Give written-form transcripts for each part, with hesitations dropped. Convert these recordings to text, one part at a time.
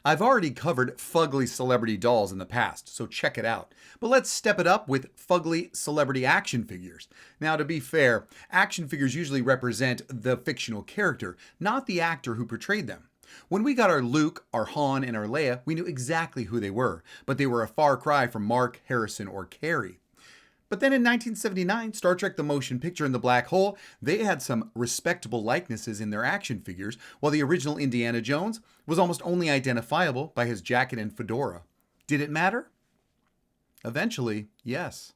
I've already covered fugly celebrity dolls in the past, so check it out. But let's step it up with fugly celebrity action figures. Now, to be fair, action figures usually represent the fictional character, not the actor who portrayed them. When we got our Luke, our Han, and our Leia, we knew exactly who they were, but they were a far cry from Mark, Harrison, or Carrie. But then in 1979, Star Trek The Motion Picture and The Black Hole, they had some respectable likenesses in their action figures, while the original Indiana Jones was almost only identifiable by his jacket and fedora. Did it matter? Eventually, yes.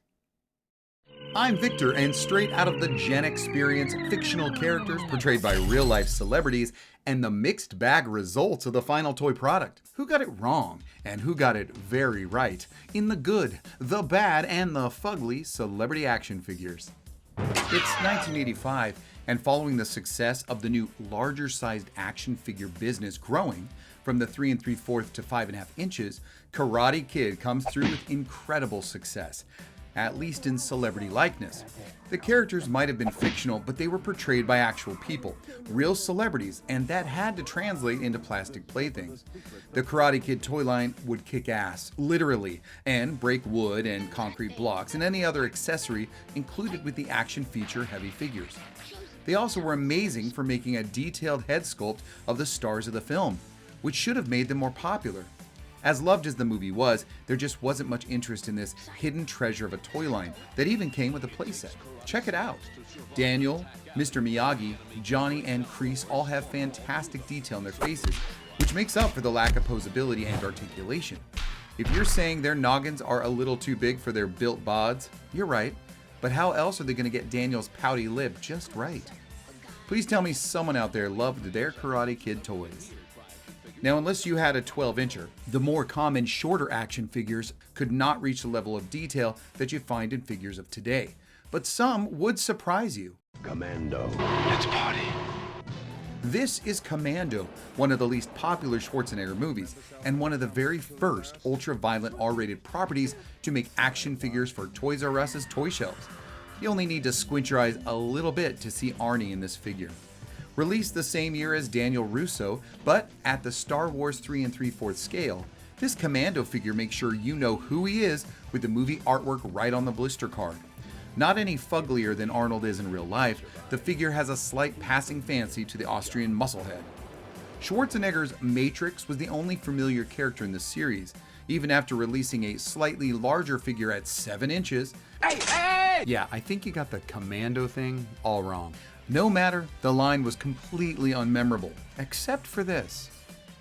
I'm Victor, and straight out of the Gen Experience, fictional characters portrayed by real-life celebrities, and the mixed bag results of the final toy product. Who got it wrong, and who got it very right, in the good, the bad, and the fugly celebrity action figures. It's 1985, and following the success of the new larger-sized action figure business growing from the 3 3/4 to 5.5 inches, Karate Kid comes through with incredible success, at least in celebrity likeness. The characters might have been fictional, but they were portrayed by actual people, real celebrities, and that had to translate into plastic playthings. The Karate Kid toy line would kick ass, literally, and break wood and concrete blocks and any other accessory included with the action feature heavy figures. They also were amazing for making a detailed head sculpt of the stars of the film, which should have made them more popular. As loved as the movie was, there just wasn't much interest in this hidden treasure of a toy line that even came with a playset. Check it out. Daniel, Mr. Miyagi, Johnny, and Kreese all have fantastic detail in their faces, which makes up for the lack of posability and articulation. If you're saying their noggins are a little too big for their built bods, you're right, but how else are they going to get Daniel's pouty lip just right? Please tell me someone out there loved their Karate Kid toys. Now, unless you had a 12-incher, the more common shorter action figures could not reach the level of detail that you find in figures of today. But some would surprise you. Commando. Let's party. This is Commando, one of the least popular Schwarzenegger movies, and one of the very first ultra-violent R-rated properties to make action figures for Toys R Us's toy shelves. You only need to squint your eyes a little bit to see Arnie in this figure. Released the same year as Daniel Russo, but at the Star Wars 3 3/4 scale, this Commando figure makes sure you know who he is with the movie artwork right on the blister card. Not any fugglier than Arnold is in real life, the figure has a slight passing fancy to the Austrian musclehead. Schwarzenegger's Matrix was the only familiar character in the series, even after releasing a slightly larger figure at 7 inches. Hey! Yeah, I think you got the Commando thing all wrong. No matter, the line was completely unmemorable, except for this.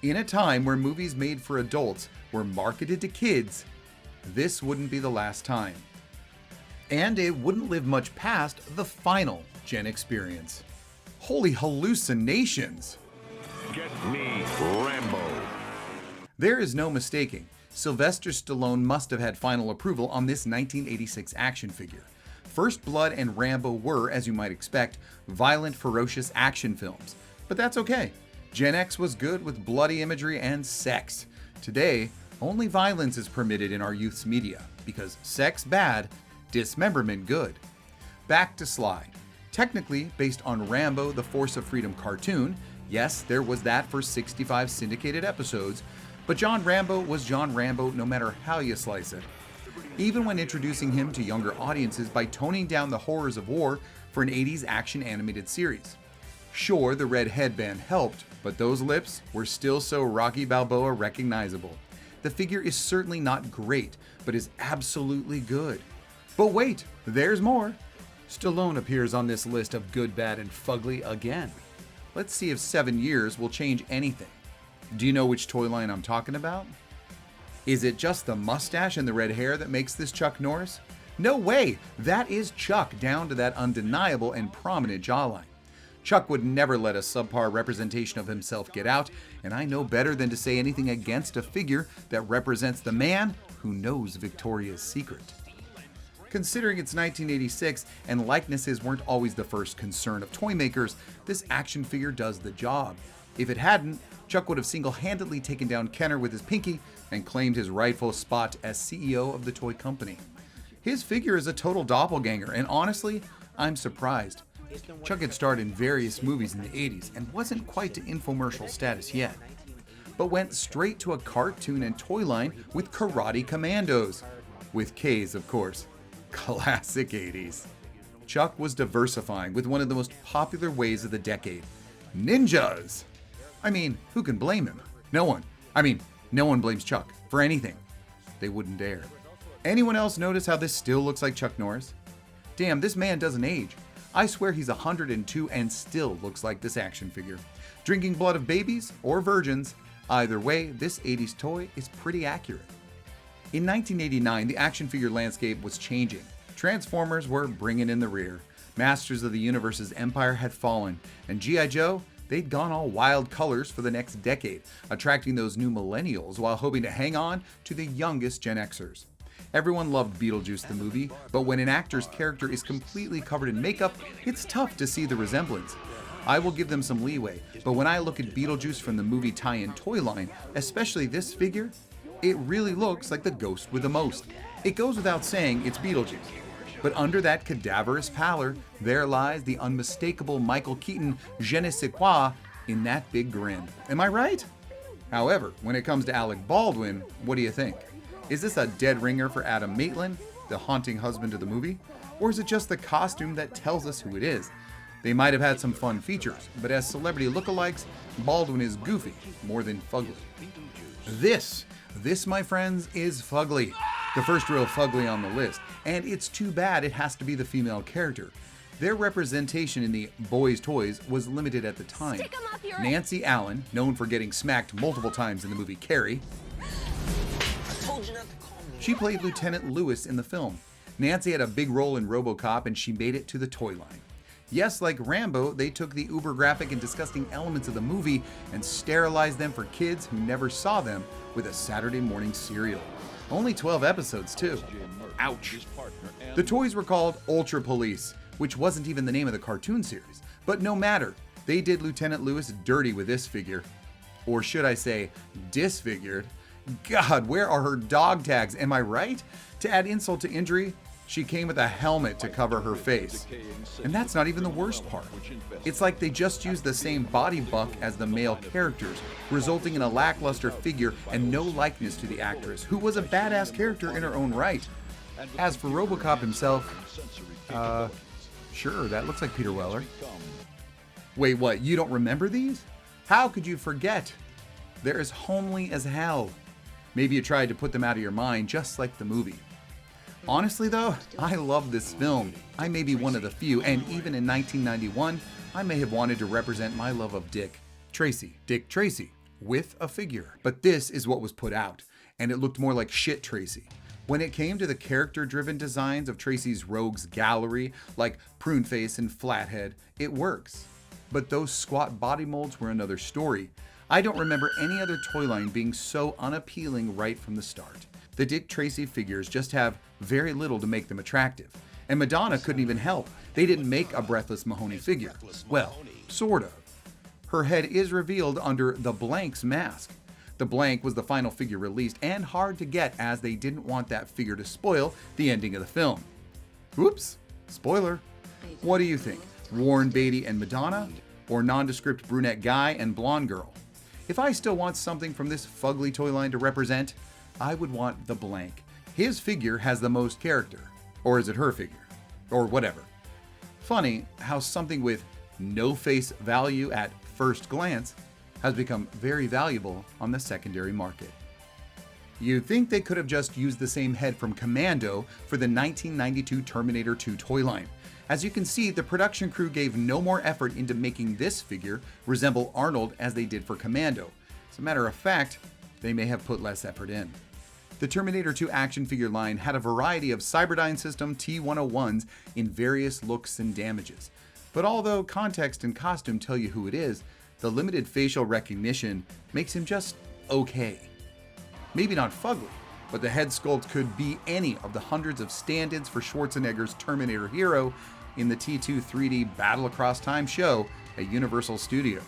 In a time where movies made for adults were marketed to kids, this wouldn't be the last time. And it wouldn't live much past the final Gen Experience. Holy hallucinations! Get me Rambo. There is no mistaking, Sylvester Stallone must have had final approval on this 1986 action figure. First Blood and Rambo were, as you might expect, violent, ferocious action films. But that's okay. Gen X was good with bloody imagery and sex. Today, only violence is permitted in our youth's media, because sex bad, dismemberment good. Back to Sly. Technically based on Rambo, the Force of Freedom cartoon, yes, there was that for 65 syndicated episodes, but John Rambo was John Rambo no matter how you slice it. Even when introducing him to younger audiences by toning down the horrors of war for an 80s action animated series. Sure, the red headband helped, but those lips were still so Rocky Balboa recognizable. The figure is certainly not great, but is absolutely good. But wait, there's more. Stallone appears on this list of good, bad, and fugly again. Let's see if 7 years will change anything. Do you know which toy line I'm talking about? Is it just the mustache and the red hair that makes this Chuck Norris? No way! That is Chuck down to that undeniable and prominent jawline. Chuck would never let a subpar representation of himself get out, and I know better than to say anything against a figure that represents the man who knows Victoria's Secret. Considering it's 1986 and likenesses weren't always the first concern of toy makers, this action figure does the job. If it hadn't, Chuck would have single-handedly taken down Kenner with his pinky and claimed his rightful spot as CEO of the toy company. His figure is a total doppelganger, and honestly, I'm surprised. Chuck had starred in various movies in the 80s and wasn't quite to infomercial status yet. but went straight to a cartoon and toy line with Karate Commandos. With K's, of course. Classic 80s. Chuck was diversifying with one of the most popular ways of the decade: ninjas. I mean, who can blame him? No one. No one blames Chuck for anything. They wouldn't dare. Anyone else notice how this still looks like Chuck Norris? Damn, this man doesn't age. I swear he's 102 and still looks like this action figure. Drinking blood of babies or virgins, either way, this 80s toy is pretty accurate. In 1989, the action figure landscape was changing. Transformers were bringing in the rear. Masters of the Universe's empire had fallen, and G.I. Joe, they'd gone all wild colors for the next decade, attracting those new millennials while hoping to hang on to the youngest Gen Xers. Everyone loved Beetlejuice the movie, but when an actor's character is completely covered in makeup, it's tough to see the resemblance. I will give them some leeway, but when I look at Beetlejuice from the movie tie-in toy line, especially this figure, it really looks like the ghost with the most. It goes without saying it's Beetlejuice. But under that cadaverous pallor, there lies the unmistakable Michael Keaton je ne sais quoi in that big grin. Am I right? However, when it comes to Alec Baldwin, what do you think? Is this a dead ringer for Adam Maitland, the haunting husband of the movie? Or is it just the costume that tells us who it is? They might have had some fun features, but as celebrity lookalikes, Baldwin is goofy more than fugly. This, my friends, is Fugly. The first real Fugly on the list, and it's too bad it has to be the female character. Their representation in the boys' toys was limited at the time. Nancy Allen, known for getting smacked multiple times in the movie Carrie, she played Lieutenant Lewis in the film. Nancy had a big role in RoboCop, and she made it to the toy line. Yes, like Rambo, they took the uber graphic and disgusting elements of the movie and sterilized them for kids who never saw them with a Saturday morning cereal. Only 12 episodes, too. Ouch. The toys were called Ultra Police, which wasn't even the name of the cartoon series. But no matter, they did Lieutenant Lewis dirty with this figure. Or should I say, disfigured. God, where are her dog tags? Am I right? To add insult to injury, she came with a helmet to cover her face. And that's not even the worst part. It's like they just used the same body buck as the male characters, resulting in a lackluster figure and no likeness to the actress, who was a badass character in her own right. As for RoboCop himself, sure, that looks like Peter Weller. Wait, what, you don't remember these? How could you forget? They're as homely as hell. Maybe you tried to put them out of your mind, just like the movie. Honestly though, I love this film. I may be one of the few, and even in 1991, I may have wanted to represent my love of Dick Tracy, with a figure. But this is what was put out, and it looked more like shit Tracy. When it came to the character-driven designs of Tracy's rogues gallery, like Pruneface and Flathead, it works. But those squat body molds were another story. I don't remember any other toy line being so unappealing right from the start. The Dick Tracy figures just have very little to make them attractive. And Madonna couldn't even help. They didn't make a Breathless Mahoney figure. Well, sort of. Her head is revealed under the Blank's mask. The Blank was the final figure released and hard to get as they didn't want that figure to spoil the ending of the film. Whoops, spoiler. What do you think? Warren Beatty and Madonna? Or nondescript brunette guy and blonde girl? If I still want something from this fugly toy line to represent, I would want the Blank. His figure has the most character. Or is it her figure? Or whatever. Funny how something with no face value at first glance has become very valuable on the secondary market. You'd think they could have just used the same head from Commando for the 1992 Terminator 2 toy line. As you can see, the production crew gave no more effort into making this figure resemble Arnold as they did for Commando. As a matter of fact, they may have put less effort in. The Terminator 2 action figure line had a variety of Cyberdyne System T101s in various looks and damages. But although context and costume tell you who it is, the limited facial recognition makes him just okay. Maybe not fugly, but the head sculpt could be any of the hundreds of stand-ins for Schwarzenegger's Terminator hero in the T2 3D Battle Across Time show at Universal Studios.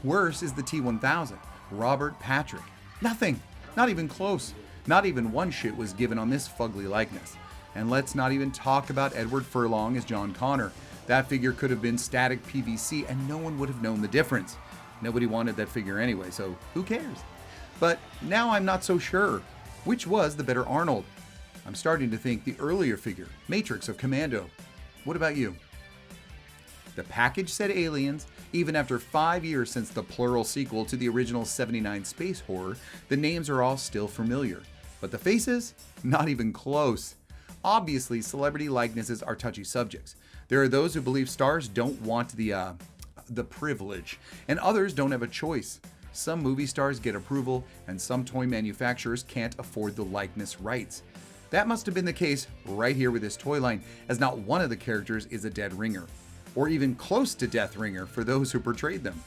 Worse is the T1000, Robert Patrick. Nothing, not even close. Not even one shit was given on this fugly likeness. And let's not even talk about Edward Furlong as John Connor. That figure could have been static PVC and no one would have known the difference. Nobody wanted that figure anyway, so who cares? But now I'm not so sure. Which was the better Arnold? I'm starting to think the earlier figure, Matrix of Commando. What about you? The package said aliens. Even after 5 years since the plural sequel to the original 79 space horror, the names are all still familiar. But the faces? Not even close. Obviously, celebrity likenesses are touchy subjects. There are those who believe stars don't want the privilege, and others don't have a choice. Some movie stars get approval, and some toy manufacturers can't afford the likeness rights. That must have been the case right here with this toy line, as not one of the characters is a dead ringer, or even close to death ringer for those who portrayed them.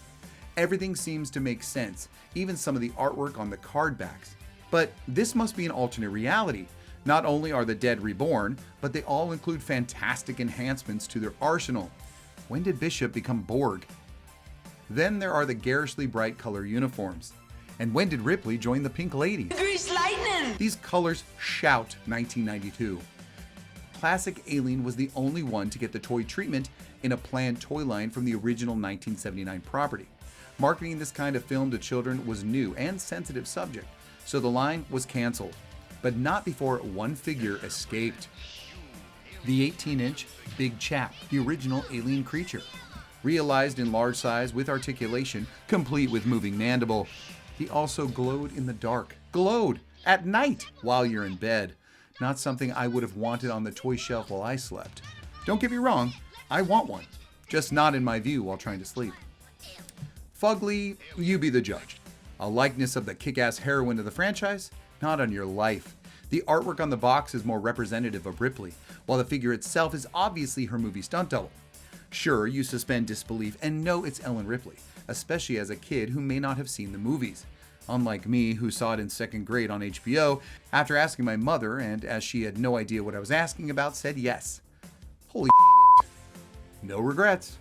Everything seems to make sense, even some of the artwork on the card backs. But this must be an alternate reality. Not only are the dead reborn, but they all include fantastic enhancements to their arsenal. When did Bishop become Borg? Then there are the garishly bright color uniforms. And when did Ripley join the Pink Lady? Grease lightning! These colors shout 1992. Classic Alien was the only one to get the toy treatment in a planned toy line from the original 1979 property. Marketing this kind of film to children was new and sensitive subject, so the line was canceled. But not before one figure escaped. The 18-inch Big Chap, the original alien creature. Realized in large size with articulation, complete with moving mandible. He also glowed in the dark. Glowed at night while you're in bed. Not something I would have wanted on the toy shelf while I slept. Don't get me wrong, I want one. Just not in my view while trying to sleep. Fugly, you be the judge. A likeness of the kick-ass heroine of the franchise? Not on your life. The artwork on the box is more representative of Ripley, while the figure itself is obviously her movie stunt double. Sure, you suspend disbelief and know it's Ellen Ripley, especially as a kid who may not have seen the movies. Unlike me, who saw it in second grade on HBO, after asking my mother, and as she had no idea what I was asking about, said yes. Holy shit. No regrets.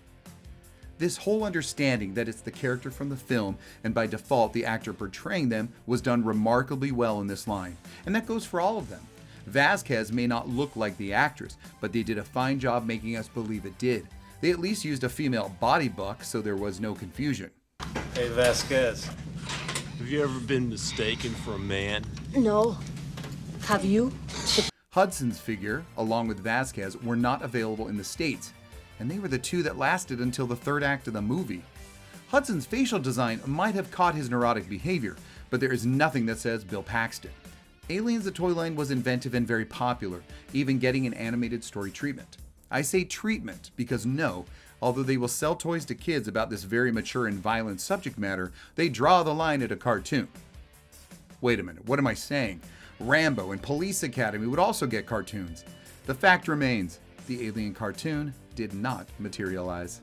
This whole understanding that it's the character from the film, and by default the actor portraying them, was done remarkably well in this line, and that goes for all of them. Vasquez may not look like the actress, but they did a fine job making us believe it did. They at least used a female body buck, so there was no confusion. Hey, Vasquez. Have you ever been mistaken for a man? No. Have you? Hudson's figure, along with Vasquez, were not available in the States, and they were the two that lasted until the third act of the movie. Hudson's facial design might have caught his neurotic behavior, but there is nothing that says Bill Paxton. Aliens the toy line was inventive and very popular, even getting an animated story treatment. I say treatment because no, although they will sell toys to kids about this very mature and violent subject matter, they draw the line at a cartoon. Wait a minute, what am I saying? Rambo and Police Academy would also get cartoons. The fact remains, the Alien cartoon did not materialize.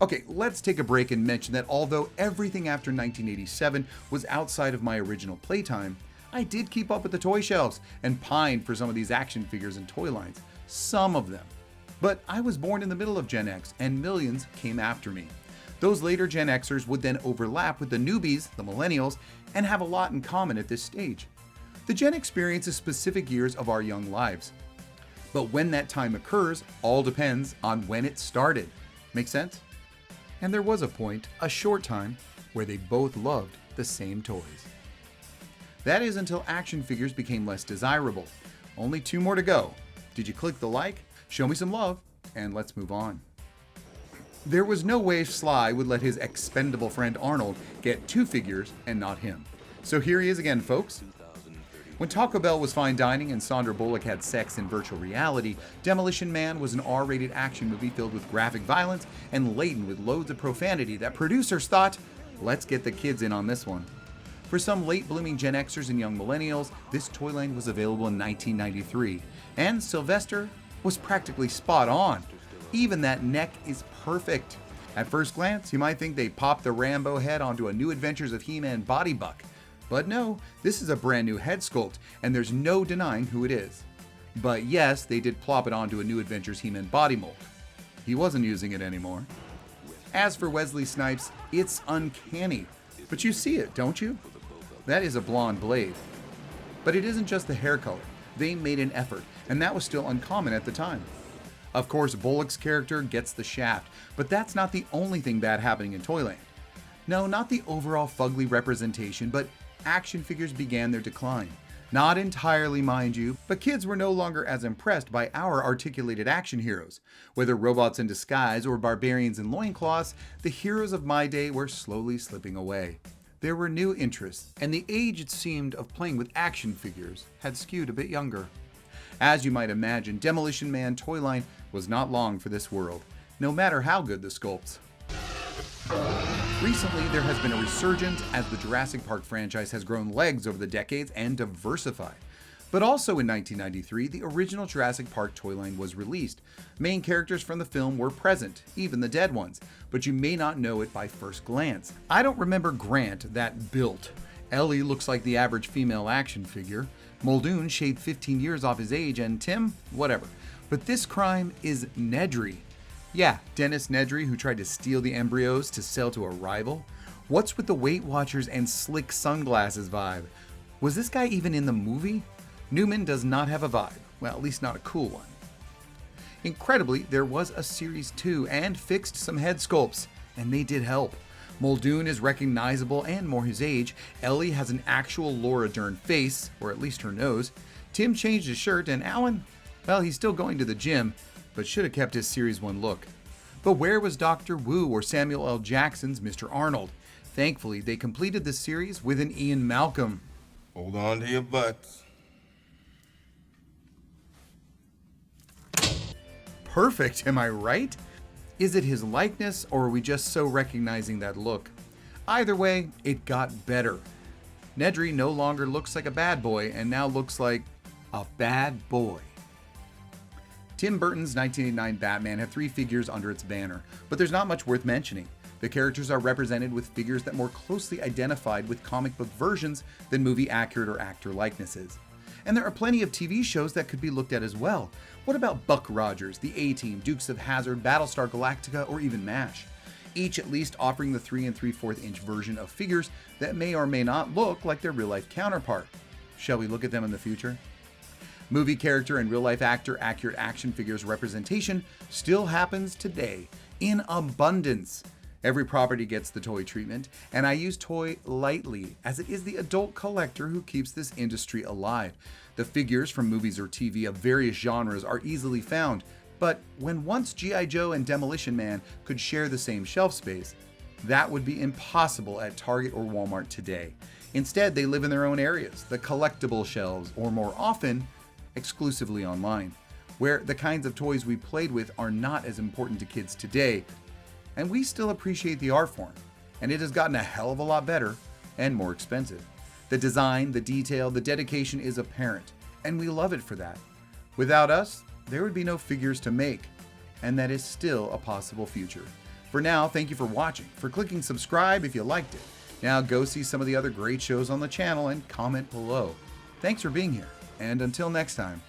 Okay, let's take a break and mention that although everything after 1987 was outside of my original playtime, I did keep up with the toy shelves and pined for some of these action figures and toy lines. Some of them. But I was born in the middle of Gen X, and millions came after me. Those later Gen Xers would then overlap with the newbies, the millennials, and have a lot in common at this stage. The Gen experience is specific years of our young lives. But when that time occurs, all depends on when it started. Make sense? And there was a point, a short time, where they both loved the same toys. That is until action figures became less desirable. Only 2 more to go. Did you click the like? Show me some love, and let's move on. There was no way Sly would let his expendable friend Arnold get 2 figures and not him. So here he is again, folks. When Taco Bell was fine dining and Sandra Bullock had sex in virtual reality, Demolition Man was an R-rated action movie filled with graphic violence and laden with loads of profanity that producers thought, let's get the kids in on this one. For some late-blooming Gen Xers and young millennials, this toy line was available in 1993, and Sylvester was practically spot on. Even that neck is perfect. At first glance, you might think they popped the Rambo head onto a New Adventures of He-Man body buck. But no, this is a brand new head sculpt, and there's no denying who it is. But yes, they did plop it onto a New Adventures He-Man body mold. He wasn't using it anymore. As for Wesley Snipes, it's uncanny. But you see it, don't you? That is a blonde blade. But it isn't just the hair color. They made an effort, and that was still uncommon at the time. Of course, Bullock's character gets the shaft, but that's not the only thing bad happening in Toyland. No, not the overall fugly representation, but action figures began their decline. Not entirely, mind you, but kids were no longer as impressed by our articulated action heroes. Whether robots in disguise or barbarians in loincloths, the heroes of my day were slowly slipping away. There were new interests, and the age it seemed of playing with action figures had skewed a bit younger. As you might imagine, Demolition Man toy line was not long for this world, no matter how good the sculpts. Recently, there has been a resurgence as the Jurassic Park franchise has grown legs over the decades and diversified. But also in 1993, the original Jurassic Park toy line was released. Main characters from the film were present, even the dead ones, but you may not know it by first glance. I don't remember Grant, that built. Ellie looks like the average female action figure. Muldoon shaved 15 years off his age, and Tim, whatever. But this crime is Nedry. Yeah, Dennis Nedry, who tried to steal the embryos to sell to a rival. What's with the Weight Watchers and slick sunglasses vibe? Was this guy even in the movie? Newman does not have a vibe. Well, at least not a cool one. Incredibly, there was a Series 2 and fixed some head sculpts, and they did help. Muldoon is recognizable and more his age. Ellie has an actual Laura Dern face, or at least her nose. Tim changed his shirt, and Alan, well, he's still going to the gym, but should have kept his Series 1 look. But where was Dr. Wu or Samuel L. Jackson's Mr. Arnold? Thankfully, they completed the series with an Ian Malcolm. Hold on to your butts. Perfect, am I right? Is it his likeness, or are we just so recognizing that look? Either way, it got better. Nedry no longer looks like a bad boy and now looks like a bad boy. Tim Burton's 1989 Batman had 3 figures under its banner, but there's not much worth mentioning. The characters are represented with figures that more closely identified with comic book versions than movie-accurate or actor likenesses. And there are plenty of TV shows that could be looked at as well. What about Buck Rogers, The A-Team, Dukes of Hazzard, Battlestar Galactica, or even MASH? Each at least offering the 3 3/4 inch version of figures that may or may not look like their real-life counterpart. Shall we look at them in the future? Movie character and real-life actor accurate action figures representation still happens today in abundance. Every property gets the toy treatment, and I use toy lightly, as it is the adult collector who keeps this industry alive. The figures from movies or TV of various genres are easily found, but when once G.I. Joe and Demolition Man could share the same shelf space, that would be impossible at Target or Walmart today. Instead, they live in their own areas, the collectible shelves, or more often, exclusively online, where the kinds of toys we played with are not as important to kids today. And we still appreciate the art form, and it has gotten a hell of a lot better and more expensive. The design, the detail, the dedication is apparent, and we love it for that. Without us, there would be no figures to make, and that is still a possible future. For now, thank you for watching, for clicking subscribe if you liked it. Now go see some of the other great shows on the channel and comment below. Thanks for being here, and until next time,